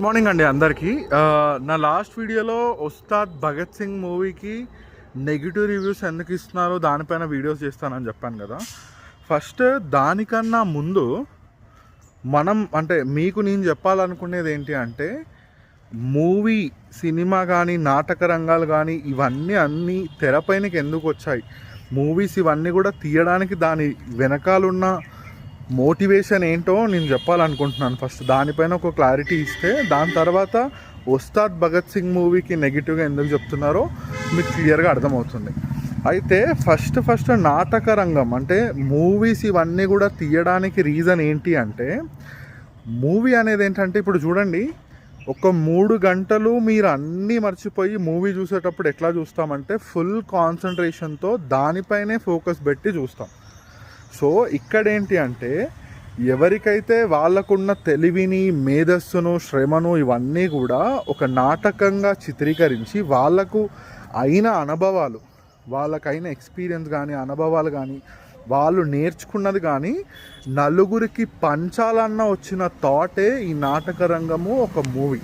Morning అండి అందరికీ. నా లాస్ట్ వీడియోలో ఉస్తాద్ భగత్ సింగ్ మూవీకి నెగిటివ్ రివ్యూస్ ఎందుకు ఇస్తున్నారో దానిపైన వీడియోస్ చేస్తానని చెప్పాను కదా. ఫస్ట్ దానికన్నా ముందు మీకు నేను చెప్పాలనుకునేది ఏంటి అంటే, మూవీ సినిమా కానీ నాటక రంగాలు కానీ ఇవన్నీ తెరపైనకి ఎందుకు వచ్చాయి, మూవీస్ ఇవన్నీ కూడా తీయడానికి దాని వెనకాలన్న మోటివేషన్ ఏంటో నేను చెప్పాలనుకుంటున్నాను. ఫస్ట్ దానిపైన ఒక క్లారిటీ ఇస్తే దాని తర్వాత ఉస్తాద్ భగత్ సింగ్ మూవీకి నెగిటివ్గా ఎందుకు చెప్తున్నారో మీకు క్లియర్గా అర్థమవుతుంది. అయితే ఫస్ట్ నాటక రంగం అంటే మూవీస్ ఇవన్నీ కూడా తీయడానికి రీజన్ ఏంటి అంటే, మూవీ అనేది ఏంటంటే ఇప్పుడు చూడండి, ఒక 3 గంటలు మీరు అన్నీ మర్చిపోయి మూవీ చూసేటప్పుడు ఎట్లా చూస్తామంటే ఫుల్ కాన్సన్ట్రేషన్తో దానిపైనే ఫోకస్ పెట్టి చూస్తాం. సో ఇక్కడేంటి అంటే, ఎవరికైతే వాళ్ళకున్న తెలివిని, మేధస్సును, శ్రమను ఇవన్నీ కూడా ఒక నాటకంగా చిత్రీకరించి వాళ్ళకు అయిన అనుభవాలు, వాళ్ళకైన ఎక్స్పీరియన్స్ కానీ అనుభవాలు కానీ వాళ్ళు నేర్చుకున్నది కానీ నలుగురికి పంచాలన్న వచ్చిన థాటే ఈ నాటక రంగము ఒక మూవీ.